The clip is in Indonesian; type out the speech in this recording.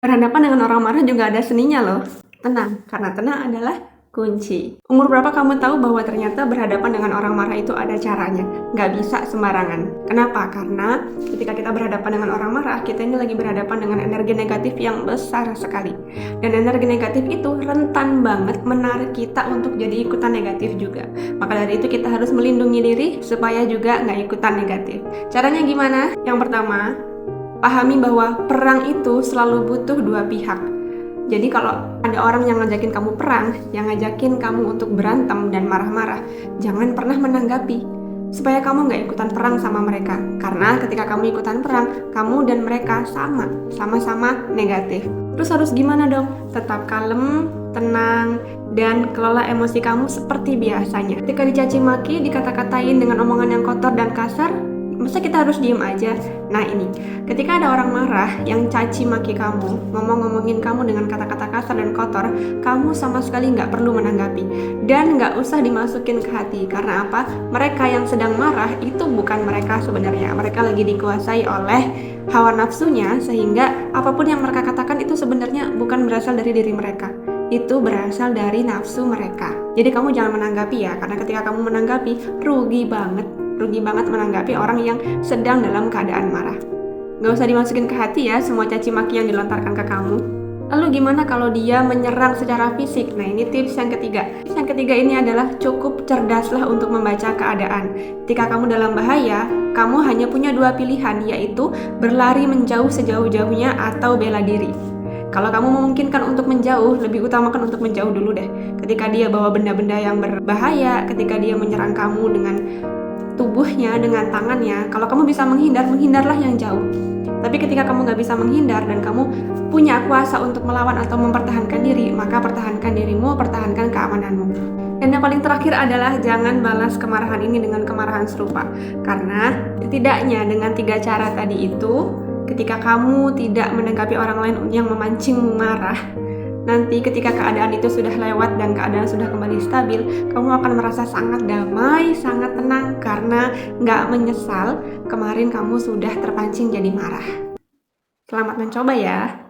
Berhadapan dengan orang marah juga ada seninya loh. Tenang, karena tenang adalah kunci. Umur berapa kamu tahu bahwa ternyata berhadapan dengan orang marah itu ada caranya? Nggak bisa sembarangan. Kenapa? Karena ketika kita berhadapan dengan orang marah, kita ini lagi berhadapan dengan energi negatif yang besar sekali. Dan energi negatif itu rentan banget menarik kita untuk jadi ikutan negatif juga. Maka dari itu kita harus melindungi diri supaya juga nggak ikutan negatif. Caranya gimana? Yang pertama, pahami bahwa perang itu selalu butuh dua pihak. Jadi kalau ada orang yang ngajakin kamu perang, yang ngajakin kamu untuk berantem dan marah-marah, jangan pernah menanggapi. Supaya kamu nggak ikutan perang sama mereka. Karena ketika kamu ikutan perang, kamu dan mereka sama-sama negatif. Terus harus gimana dong? Tetap kalem, tenang, dan kelola emosi kamu seperti biasanya. Ketika dicaci maki, dikata-katain dengan omongan yang kotor dan kasar, masa kita harus diem aja? Nah ini, ketika ada orang marah yang caci maki kamu, ngomongin kamu dengan kata-kata kasar dan kotor, kamu sama sekali nggak perlu menanggapi. Dan nggak usah dimasukin ke hati. Karena apa? Mereka yang sedang marah itu bukan mereka sebenarnya. Mereka lagi dikuasai oleh hawa nafsunya, sehingga apapun yang mereka katakan itu sebenarnya bukan berasal dari diri mereka. Itu berasal dari nafsu mereka. Jadi kamu jangan menanggapi ya, karena ketika kamu menanggapi, rugi banget menanggapi orang yang sedang dalam keadaan marah. Gak usah dimasukin ke hati ya semua caci maki yang dilontarkan ke kamu. Lalu gimana kalau dia menyerang secara fisik? Nah ini tips yang ketiga. Tips yang ketiga ini adalah cukup cerdaslah untuk membaca keadaan. Ketika kamu dalam bahaya, kamu hanya punya dua pilihan, yaitu berlari menjauh sejauh-jauhnya atau bela diri. Kalau kamu memungkinkan untuk menjauh, lebih utamakan untuk menjauh dulu deh. Ketika dia bawa benda-benda yang berbahaya, ketika dia menyerang kamu dengan tubuhnya, dengan tangannya, kalau kamu bisa menghindar, menghindarlah yang jauh. Tapi ketika kamu gak bisa menghindar dan kamu punya kuasa untuk melawan atau mempertahankan diri, maka pertahankan dirimu, pertahankan keamananmu. Dan yang paling terakhir adalah jangan balas kemarahan ini dengan kemarahan serupa. Karena setidaknya dengan 3 cara tadi itu, ketika kamu tidak menanggapi orang lain yang memancingmu marah, nanti ketika keadaan itu sudah lewat dan keadaan sudah kembali stabil, kamu akan merasa sangat damai, sangat tenang karena nggak menyesal kemarin kamu sudah terpancing jadi marah. Selamat mencoba ya.